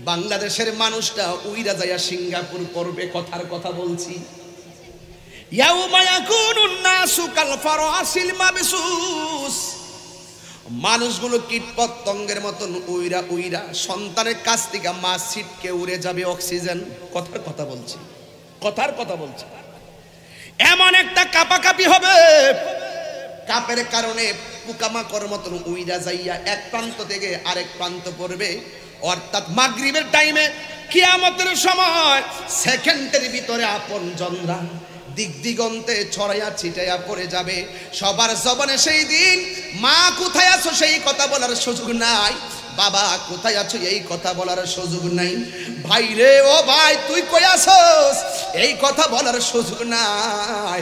বাংলাদেশের মানুষটা উইরা যাইয়া সিঙ্গাপুর করবে। কথার কথা বলছি। ইয়াউমা ইয়াকুনুন নাসু কাল ফারাসিল মাবসুস, মানুষগুলো কীটপতঙ্গের মতন উইরা উইরা সন্তানের কাছ থেকে মা ছিটকে উড়ে যাবে অক্সিজেন। কথার কথা বলছি, কথার কথা বলছি। এমন একটা কাঁপাকাঁপি হবে, কাপের কারণে পোকামাকড়ের মতন উইরা যাইয়া এক প্রান্ত থেকে আরেক প্রান্ত পড়বে। অর্থাৎ মাগরিবের টাইমে কিয়ামতের সময় সেকেন্ডের ভিতরে আপন জনরা দিক দিগন্তে ছড়াইয়া ছিটাইয়া পড়ে যাবে। সবার জবানে সেই দিন মা কোথায় আছো সেই কথা বলার সুযোগ নাই, বাবা কোথায় আছো এই কথা বলার সুযোগ নাই, ভাই রে ও ভাই তুই কই আছোস এই কথা বলার সুযোগ নাই।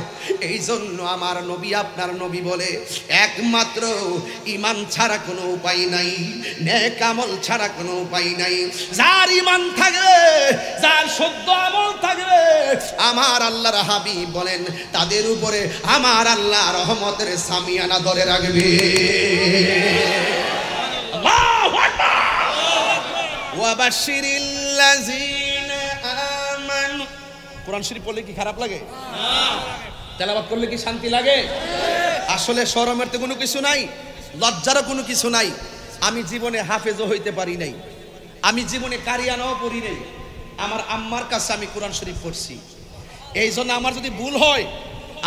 এই জন্য আমার নবী আপনার নবী বলে একমাত্র ঈমান ছাড়া কোনো উপায় নাই, নেক আমল ছাড়া কোনো উপায় নাই। যার ঈমান থাকবে, যার শুদ্ধ আমল থাকবে, আমার আল্লাহর হাবিব বলেন তাদের উপরে আমার আল্লাহ রহমতের সামিয়ানা ধরে রাখবে। আল্লাহু আকবার। ওয়া বাশশিরিল্লাযিনা আমানু। কোরআন শরীফ পড়লে কি খারাপ লাগে? না। তেলাওয়াত করলে কি শান্তি লাগে? আসলে শরমের তো কোনো কিছু নাই, লজ্জারও কোনো কিছু নাই। আমি জীবনে হাফেজও হইতে পারি নাই, আমি জীবনে কারিয়ানাও পড়ি নাই, আমার আম্মার কাছে আমি কোরআন শরীফ পড়ছি। এই জন্য আমার যদি ভুল হয়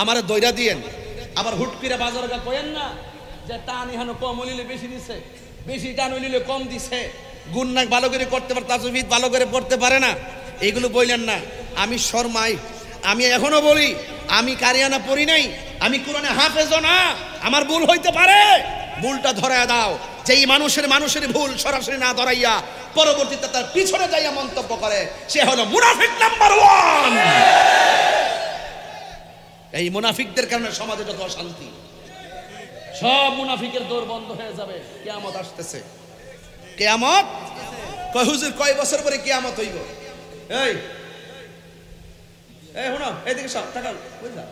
আমারে দইরা দিয়েন, আবার হুট করে বাজার গা কয়েন না যে টান ইহানো কম হইলে বেশি দিছে, বেশি টান হইলে কম দিছে, গুন্না ভালো করে করতে পারে, তাজবিদ ভালো করে পড়তে পারে না, এইগুলো বললেন না। আমি শর্মাই, আমি এখনো বলি আমি কারিয়ানা পড়ি নাই, আমি কোরআনে হাফেজও না, আমার ভুল হইতে পারে, ভুলটা ধরায় দাও। যেই মানুষের ভুল সরাসরি না ধরাইয়া পরবর্তীতে তার পিছনে যাইয়া মন্তব্য করে, সে হলো মুনাফিক নাম্বার 1। এই মুনাফিকদের কারণে সমাজে যত অশান্তি, সব মুনাফিকের দৌড় বন্ধ হয়ে যাবে। কিয়ামত আসতেছে, কিয়ামত কয় হুজুর কয় বছর পরে কিয়ামত হইব? এই এই শুনো, এইদিকে সব তাকাও, বুঝলা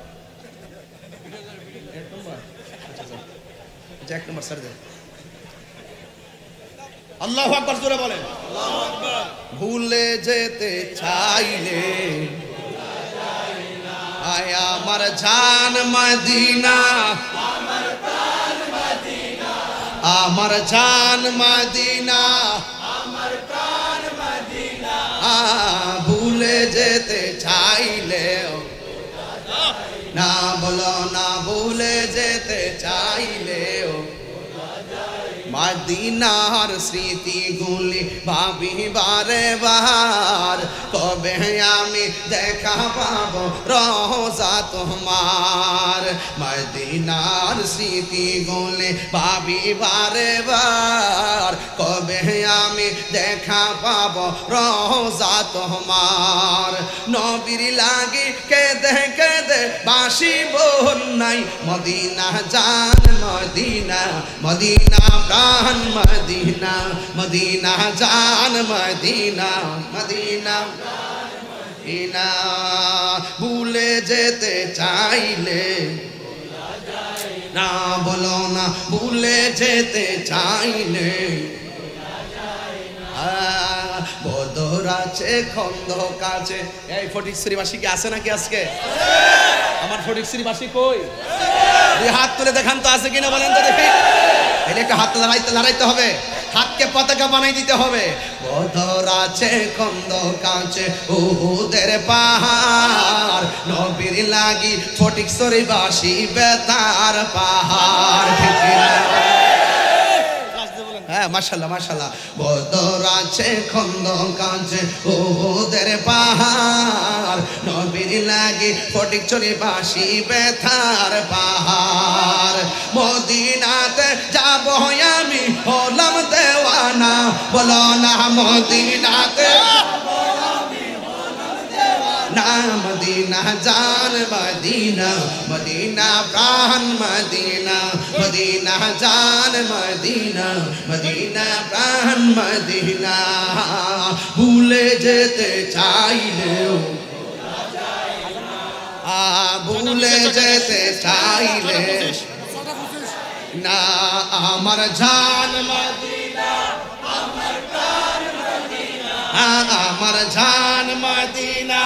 এক নম্বর, আচ্ছা এক নম্বর স্যার দেন। আল্লাহু আকবার জোরে বলেন। আল্লাহু আকবার। ভুলে যেতে চাইলে আয় আমার জান মদিনা, আমার প্রাণ মদিনা, আমার জান মদিনা, আমার প্রাণ মদিনা। ভুলে যেতে চাইলে না বলো না, ভুলে যেতে চাইলেও মদিনার স্মৃতিগুলি ভাবি বারে বার, কবে আমি দেখা পাবো রোজা তোমার। মদিনার স্মৃতিগুলি ভাবি বারে বার, কবে আমি দেখা পাবো রোজা তোমার। নবীর লাগি কেঁদে কেঁদে বাসি বন্যাই, মদিনা জান মদিনা, মদিনা প্রাণ মদিনা, মদিনা জান মদিনা, মদিনা মদিনা। ভুলে যেতে চাইলে না বলো না, ভুলে যেতে চাইলে বদর আছে খন্দক আছে। এই ফটিকছড়িবাসী কি আছে নাকি আজকে? আমার ফটিকছড়িবাসী কই? হাত তুলে দেখান তো আছে কিনা, বলেন তো দেখি। এই একটা হাত লড়াইতে হবে, হাতকে পতাকা বানাই দিতে হবে। বদর আছে খন্দক আছে উহুদের পাহাড়, নবীর লাগি ফটিকছড়িবাসী বেতার পাহাড়। ঠিক না? হ্যাঁ মাশাআল্লাহ মাশাআল্লাহ। বদর আছে খন্দক আছে উহুদের পাহাড়, নবীর লাগি ফটিকছড়িবাসী বেতার পাহাড়। মদিনাতে যাব আমি হলাম দেওয়ানা, বলো না মদিনাতে না, মদিনা জান মদিনা, মদিনা প্রাণ মদিনা, মদিনা জান মদিনা, মদিনা প্রাণ মদিনা। ভুলে যেতে চাইলেও ভুলে যেতে চাইলে না, আমার জান মদিনা, আমার প্রাণ মদিনা, আমার জান মদিনা,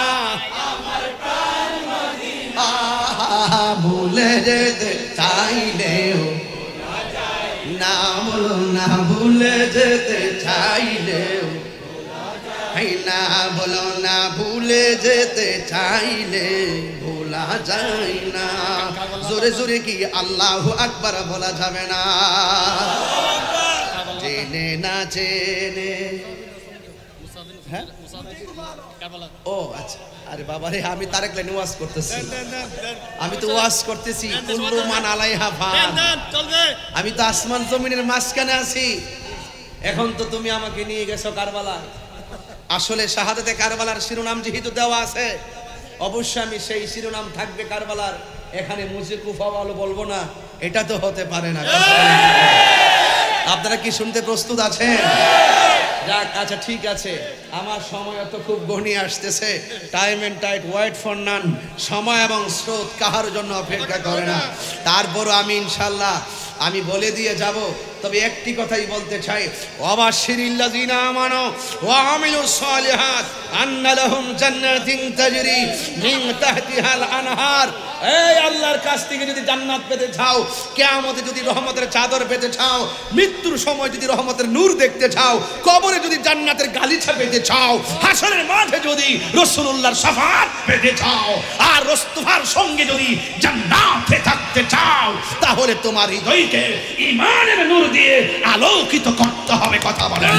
আমার প্রাণ মদিনা। ভুলে যেতে চাইলেও না বলো না, ভুলে যেতে চাইলেও না বলো না, ভুলে যেতে চাইলে ভোলা যায় না। জোরে জোরে কি আল্লাহু আকবার বলা যাবে না? জেনে না জেনে, হ্যাঁ ও আচ্ছা, আরে বাবা রে, আমি তারেক লাইনে ওয়াজ করতেছি, আমি তো ওয়াজ করতেছি কুল্লু মান আলাইহা ফান, আমি তো আসমান জমিনের মাঝখানে আছি। এখন তো তুমি আমাকে নিয়ে গেছো কারবালা। আসলে শাহাদাতে কারবালার শিরোনাম যেহেতু দেওয়া আছে, অবশ্যই আমি সেই শিরোনাম থাকবে কারবালার। এখানে মুঝে কুফা বলো বলবো না, এটা তো হতে পারে না। আপনারা কি শুনতে প্রস্তুত আছেন? যাক আচ্ছা ঠিক আছে, আমার সময় তো খুব ঘনিয়ে আসতেছে। Time and tide wait for none, সময় এবং স্রোত কাহার জন্য অপেক্ষা করে না। তারপরও আমি ইনশাল্লাহ আমি বলে দিয়ে যাব। তবে একটি কথাই বলতে চাই, ওয়াবাশশিরিল্লাযিনা আমানু ওয়া আমিলুস সালিহাত আন্না লাহুম জান্নাতিন তাজরি মিন তাহতিহাল আনহার এই আল্লাহর কাছ থেকে যদি জান্নাত পেতে চাও, কিয়ামতে যদি রহমতের চাদর পেতে চাও, মৃত্যুর সময় যদি রহমতের নূর দেখতে চাও, কবরে যদি জান্নাতের গালিচা পেতে চাও, হাসরের মাঠে যদি রাসূলুল্লাহর শাফাআত পেতে চাও, আর মুস্তাফার সঙ্গে যদি জান্নাতে থাকতে চাও, তাহলে তোমার হৃদয়কে ঈমানের নূর দিয়ে আলোকিত করতে হবে। কথা বলেন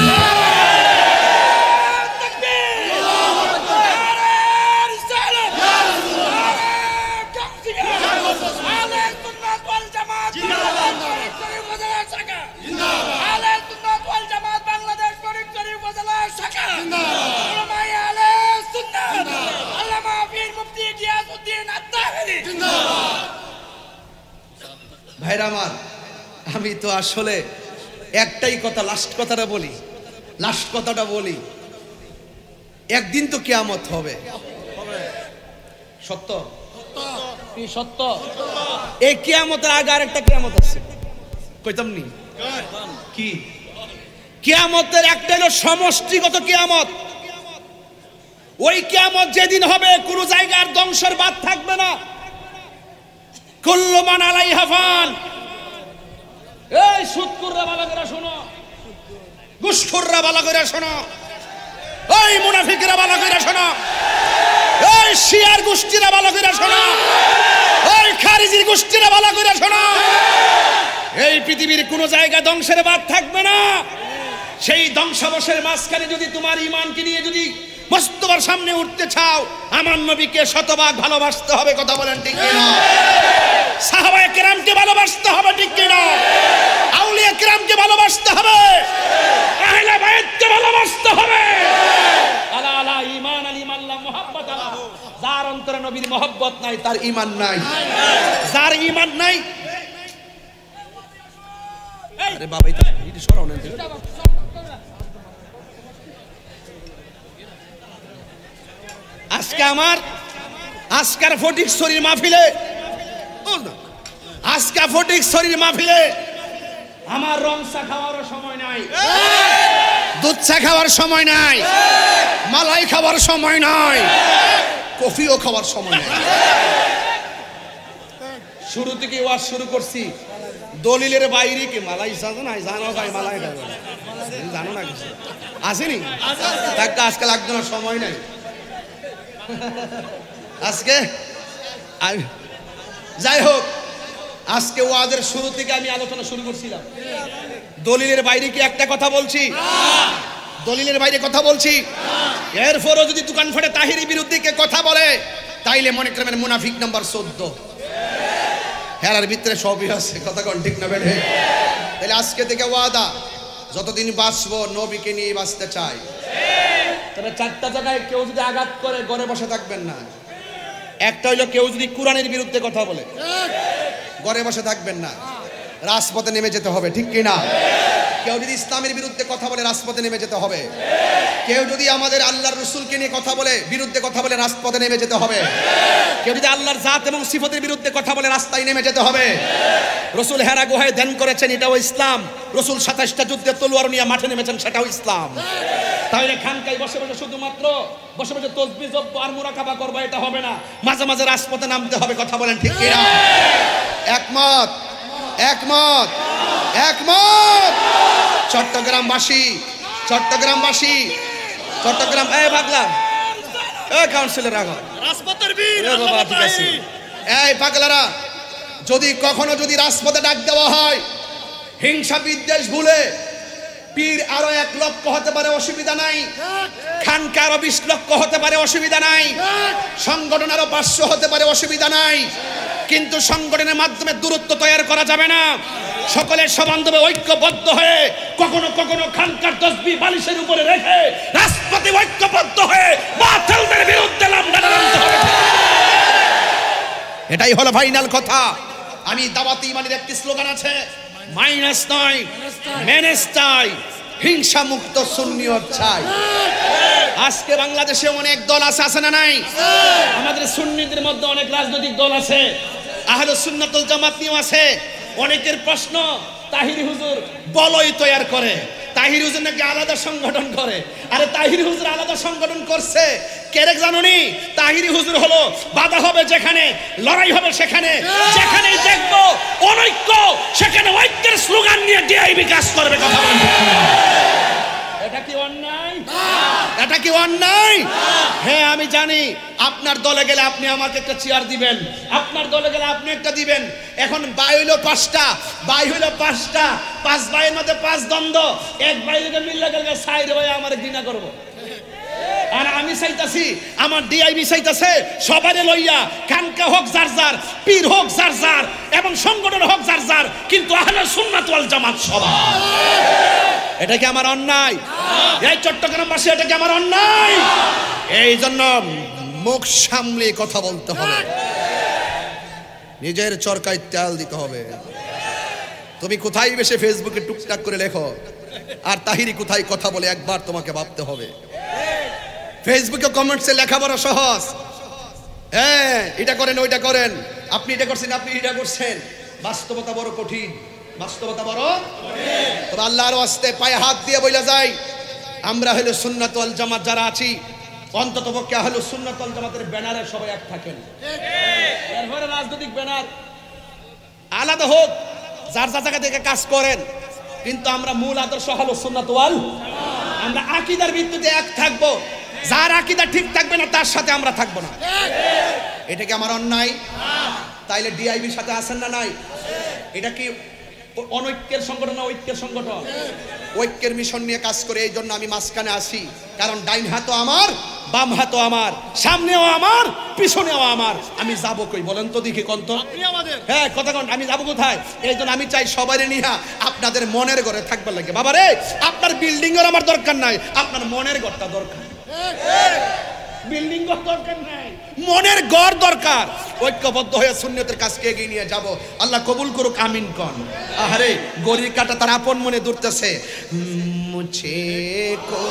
ভাইরা আমার, আমি তো আসলে একটাই কথা, লাস্ট কথাটা বলি, একদিন তো কিয়ামত হবে। সত্য কি সত্য? এই কিয়ামতের আগে আরেকটা কিয়ামত আছে, কইতাম নি কি? কিয়ামতের একটা হলো সমষ্টিগত কিয়ামত। ওই কিয়ামত যেদিন হবে কোন জায়গার ধ্বংসের বাদ থাকবে না। কুল্লু মান আলাইহা ফান। এই সুদখোররা ভালো করে শোনো, ঘুষখোররা ভালো করে শোনো, ওই মুনাফিকরা ভালো করে শোনো, ওই শিয়ার গোষ্ঠীরা ভালো করে শোনো, ওই খারিজির গোষ্ঠীরা ভালো করে শোনো। এই পৃথিবীর কোন জায়গা ধ্বংসের বাদ থাকবে না। সেই ধ্বংসাবশের মাঝখানে যদি তোমার ঈমানকে নিয়ে যদি মুস্তাফার সামনে উঠতে চাও, আমার নবীকে শতভাগ ভালোবাসতে হবে। কথা বলেন ঠিক কিনা? সাহাবায়ে কেরামকে ভালোবাসতে হবে, ঠিক কিনা? আউলিয়া কেরামকে ভালোবাসতে হবে, আহলে বাইতকে ভালোবাসতে হবে। আলা আলা ঈমান আল ঈমান লা মুহাব্বত আলা। যার অন্তরে নবীর মহব্বত নাই তার ঈমান নাই। যার ঈমান নাই, আরে বাবা এটা সরাও না। আজকে আমার আজকার ফটিকছড়ির মাহফিলে, আজকা ফটিকছড়ির মাহফিলে আমার রং চা খাওয়ার সময় নাই, দুধ চা খাওয়ার সময় নাই, মালাই খাওয়ার সময় নাই, কফিও খাওয়ার সময় নাই। শুরু থেকে ওয়াজ শুরু করছি, দলিলের বাইরে কি মালাই জানো না? জানো ভাই মালাই খাবে, জানো না কিছু আসেনি? তাকে আজকে লাগতো না, সময় নাই। আজকে যাই হোক, আজকে ওয়াজের শুরু থেকে আমি আলোচনা শুরু করছিলাম, দলিলের বাইরে কি একটা কথা বলছি? দলিলের বাইরে কথা বলছি? এরপরও যদি দোকান ফাটে তাহিরি বিরুদ্ধে কে কথা বলে, তাইলে মনে করবেন মুনাফিক নাম্বার 14। হেরার ভিতরে সবই আছে। কথা কোন ঠিক না বেঠে? তাহলে আজকে থেকে ওয়াদা, যতদিন বাঁচবো নবীকে নিয়ে বাঁচতে চাই। তবে চারটা জায়গায় কেউ যদি আঘাত করে ঘরে বসে থাকবেন না। একটা হইলো কেউ যদি কোরআনের বিরুদ্ধে কথা বলে, ঘরে বসে থাকবেন না, রাজপথে নেমে যেতে হবে, ঠিক কিনা? কেউ যদি ইসলামের বিরুদ্ধে কথা বলে রাজপথে নেমে যেতে হবে। কেউ যদি আমাদের আল্লাহর রাসূলকে নিয়ে কথা বলে, বিরুদ্ধে কথা বলে, রাজপথে নেমে যেতে হবে। কেউ যদি আল্লাহর জাত এবং সিফাতের বিরুদ্ধে কথা বলে, রাস্তায় নেমে যেতে হবে। রাসূল হেরা গুহায় ধ্যান করেছেন, এটাও ইসলাম। রাসূল 27টা যুদ্ধে তলোয়ার নিয়ে মাঠে নেমেছেন, সেটাও ইসলাম। তাহলে খানকায় বসে বসে শুধুমাত্র বসে বসে তাসবিহ জপ আর মুরাকাবা করবা, এটা হবে না। মাঝে মাঝে রাজপথে নামতে হবে। কথা বলেন ঠিক কিনা? একমত? একমত? একমত? চট্টগ্রামবাসী, চট্টগ্রামবাসী, চট্টগ্রাম, এই পাগলা, এই কাউন্সিলর আগো রাজপথের বীর, এ বাবা ঠিক আছে, এই পাগলারা, যদি কখনো যদি রাজপথে ডাক দেওয়া হয়, হিংসা বিদ্বেষ ভুলে পীর আরো 1 লক্ষ হতে পারে, অসুবিধা নাই। খানকা আরো 20 লক্ষ হতে পারে, অসুবিধা নাই। সংগঠন আরো 500 হতে পারে, অসুবিধা নাই। কিন্তু সংগঠনের মাধ্যমে দূরত্ব তৈরি করা যাবে না। সকলের সবান্ধবে ঐক্যবদ্ধ হয়ে কখনো কখনো খানকার তাসবিহ বালিশের উপরে রেখে রাজপথে ঐক্যবদ্ধ হয়ে বাতিলদের বিরুদ্ধে লড়তে হবে। এটাই হলো ফাইনাল কথা। আমি দাওয়াত ইমানের একটি স্লোগান আছে, মাইনাস নয় মেনেস চাই, হিংসা মুক্ত সুন্নিয়ত চাই। আজকে বাংলাদেশে অনেক দল আছে, আছে না নাই? আমাদের সুন্নিদের মধ্যে অনেক রাজনৈতিক দল আছে, আহলে সুন্নাতুল জামাত নিয়েও আছে। অনেকের প্রশ্ন, তাহিরি হুজুর বলয় তৈরি করে, তাহির হুজুর নাকি আলাদা সংগঠন করে। আরে তাহির হুজুর আলাদা সংগঠন করছে কেরে জানুনি? তাহিরি হুজুর হলো বাধা হবে যেখানে, লড়াই হবে সেখানে, যেখানেই দেখবো অনৈক্য সেখানে ঐক্যের স্লোগান নিয়ে ডিআইবি কাজ করবে। কথা বলেন, এটা কি অন্যায়? এটা কি অন্যায়? হ্যাঁ আমি জানি আপনার দলে গেলে আপনি আমাকে একটা চেয়ার দিবেন, আপনার দলে গেলে আপনি একটা দিবেন। এখন ভাই হইলো 5টা, ভাই হইলো 5টা, 5 ভাইয়ের মধ্যে 5 দ্বন্দ্ব। এক ভাই যদি মিল্লা গেলে সাইরে ভাই আমার ঘৃণা করব। আর আমি চাইতাছি আমার ডিআইবি চাইতাছে সবারে লইয়া, খানকা হোক যার যার, পীর হোক যার যার, এবং সংগঠন হোক যার যার, কিন্তু আহলে সুন্নাত ওয়াল জামাত সবাই। এটা কি আমার অন্যায়? এই চট্টগ্রামবাসী, এটা কি আমার অন্যায়? এই জন্য মুখ সামলে কথা বলতে হবে, নিজের চরকায় তেল দিতে হবে। তুমি কোথায় বসে ফেসবুকে টুকটাক করে লেখো, আর তাহিরি কোথায় কথা বলে একবার তোমাকে ভাবতে হবে। ফেসবুকে কমেন্টসে লেখা বড় সহজ, হ্যাঁ এটা করেন ওইটা করেন, আপনি এটা করছেন আপনি এটা করছেন। বাস্তবতা বড় কঠিন, বাস্তবতা বড়। তবে আল্লাহর ওয়াস্তে পায়ে হাত দিয়ে বইলা যায়, আমরা হলো সুন্নাত ওয়াল জামাত যারা আছি, অন্তত পক্ষে হলো সুন্নাত ওয়াল জামাতের ব্যানারে সবাই এক থাকেন। এরপরে রাজনৈতিক ব্যানার আলাদা হোক, যার যা জায়গা থেকে কাজ করেন, কিন্তু আমরা মূল আদর্শ হলো সুন্নাত ওয়াল। আমরা আকীদার ভিত্তিতে এক থাকবো, যার আকীদা ঠিক থাকবে না তার সাথে আমরা থাকবো না। এটা কি আমার অন্যায়? তাইলে ডিআইবির সাথে আছেন না নাই? এটা কি অনৈক্যের সংগঠন না ঐক্যের সংগঠন? ঐক্যের মিশন নিয়ে কাজ করে, এই জন্য আমি মাঝখানে আসি। কারণ ডাইন হাতও আমার, বাম হাতও আমার, সামনেও আমার, পিছনেও আমার। আমি যাবো কই বলেন তো দেখি কোন তো? হ্যাঁ কথা কোন, আমি যাবো কোথায়? এই জন্য আমি চাই সবাই নিয়ে আপনাদের মনের ঘরে থাকবার লাগে। বাবা রে, আপনার বিল্ডিং এর আমার দরকার নাই, আপনার মনের ঘরটা দরকার। বিল্ডিং ঘর দরকার নাই, মনের ঘর দরকার। ঐক্যবদ্ধ হয়ে সুন্নতের কাজকে এগিয়ে নিয়ে যাব। আল্লাহ কবুল করুক, আমিন কোন। আরে গরির কাটা তার আপন মনে দূরতেছে, মুঝে কো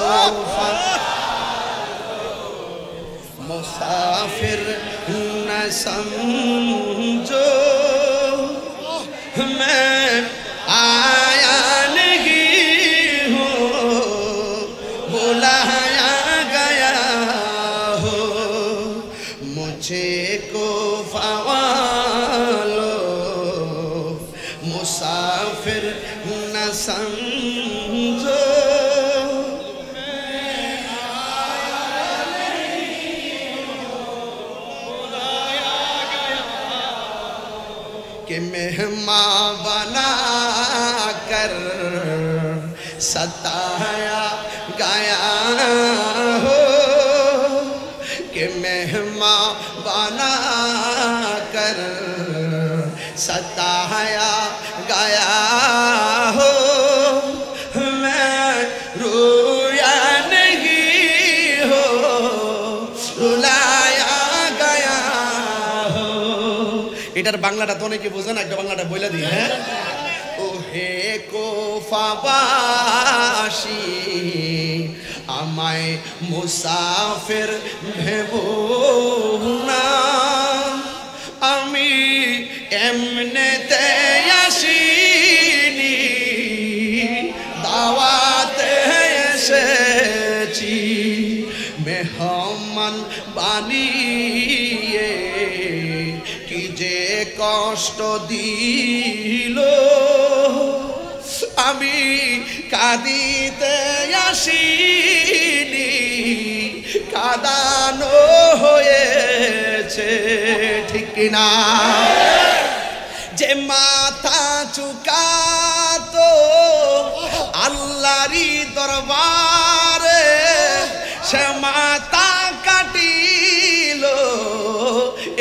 মুসাফির না সমঝো, मैं आया नहीं हूँ, बुलाया गया हो, मुझे को फवालो, मुसाफिर न समझो। कि मेहमान बना कर सताया गया हो, कि मेहमान बना कर सताया गया हो, मैं रोया नहीं हो, रुलाया गया हो। এটার বাংলাটা তো অনেকে বোঝে না, একটা বাংলাটা বলে দিই। হ্যাঁ, ও হে কোফাবাসী আমায় মুসাফির ভেবো না, আমি এমনেতে আসিনি, দাওয়াতে এসেছি, মেহমান বানিয়ে কি যে কষ্ট দিল, আমি কাঁদিতে আসিনি, কাঁদানো হয়েছে, ঠিক না? যে মাথা চুকাতো আল্লাহরই দরবারে, সে মাথা কাটিল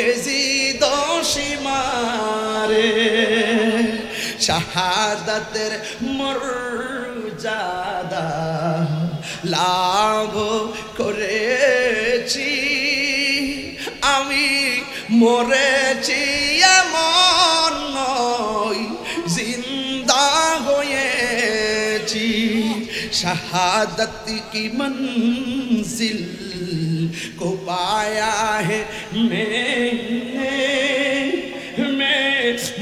এজিদ সীমারে, শাহাদাতের মর্যাদা লাভ করেছি, আমি মরেছি এমন নয়, জিন্দা হয়েছি, शहादत की मंजिल को पाया है मैं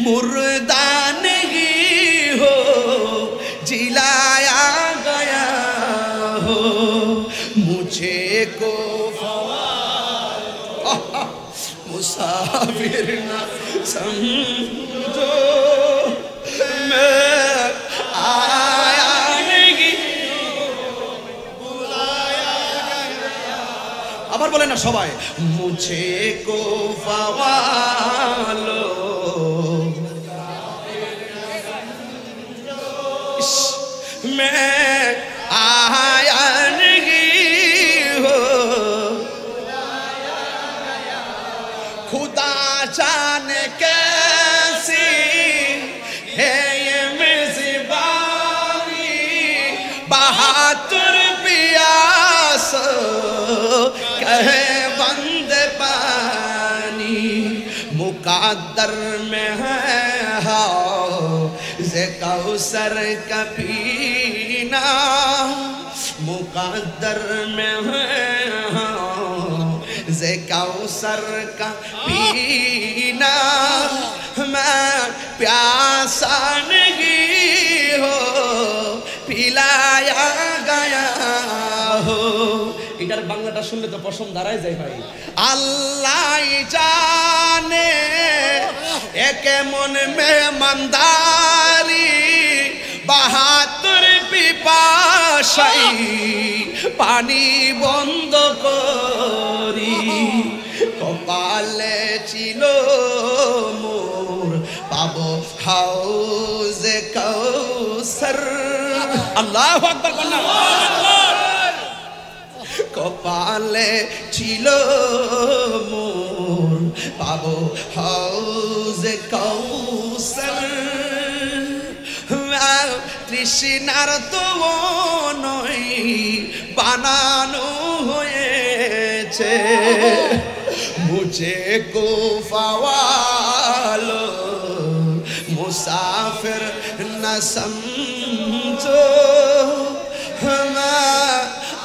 मुर्दा नहीं हो जिलाया मुझे को मुसाफिर ना समझो मैं आया नहीं আবার বলেন না সবাই मुझे को फवालो मैं आया नहीं हो खुदा जाने कैसी है ये मेज़बानी बहादुर प्यास कहे बंदे पानी मुकद्दर में है से कौसर का पीना मुकद्दर में है से कौसर का पीना मैं प्यासा नहीं हो पिलाया गया हो इधर बांग्लाটা শুনলে তো পশম দাঁড়ায় যায় ভাই আল্লাহ জানে একে মন মেহমানদারি বাহাদুর পিপাসাই পানি বন্ধ করি কপালে ছিল মোর পাবো হাউজে কাউসার আল্লাহু আকবার কপালে ছিল মোর পাবো হাউজে কাউসার তৃষ্ণার তো নয় বানানো হয়েছে মুঝে কো ফাওয়ালো মুসাফির না সমঝো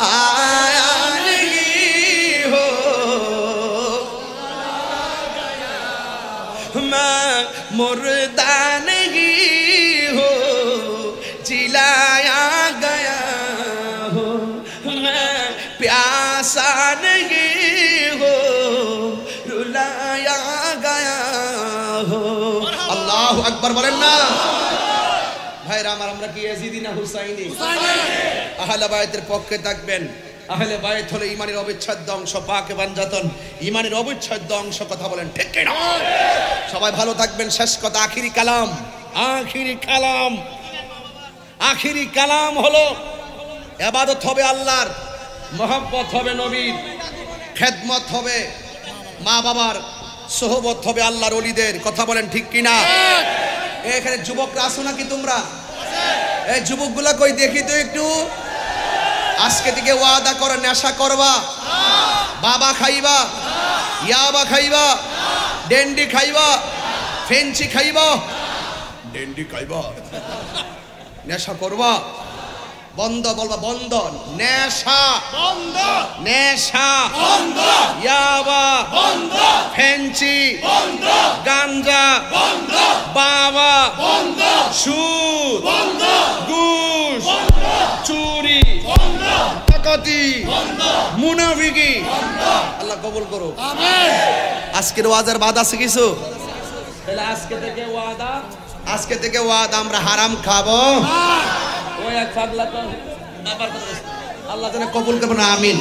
आया नहीं हो मैं मुर्दा नहीं हो जिलाया गया हो मैं प्यासा नहीं हो रुलाया गया हो अल्लाह अकबर बोलें ना ভাইরা আমার আমরা কি ইয়াজিদি না হুসাইনি আহলে বাইতের পক্ষে থাকবেন আহলে বাইত হলো ঈমানের অবিচ্ছেদ্য অংশ পাকে বানজাতন ঈমানের অবিচ্ছেদ্য অংশ কথা বলেন ঠিক কি না সবাই ভালো থাকবেন শেষ কথা আখিরি কালাম হলো ইবাদত হবে আল্লাহর মহব্বত হবে নবীর খেদমত হবে মা বাবার সোহবত হবে আল্লাহর ওলিদের কথা বলেন ঠিক কি না এখানে যুবকরা আসো নাকি তোমরা এই যুবকগুলা কই দেখি তো একটু আজকে থেকে ওয়াদা করো নেশা করবা বাবা খাইবা ইয়াবা খাইবা ডেন্ডি খাইবা ফেঞ্চি খাইবা ডেন্ডি খাইবা নেশা করবা বন্ধ বলবা বন্ধ নেশা বন্ধ নেশা বন্ধ ইয়াবা বন্ধ ফেঞ্চি বন্ধ গাঞ্জা বন্ধ বাবা বন্ধ সুদ বন্ধ ঘুষ বন্ধ চুরি বন্ধ ডাকাতি বন্ধ মুনাফিকি বন্ধ আল্লাহ কবুল করো আমিন আজকের ওয়াজের বাদ আছে কিছু তাহলে আজকে থেকে ওয়াদা আমরা হারাম খাবো ওই এক পাগলা তো আল্লাহ যেন কবুল করবেন আমিন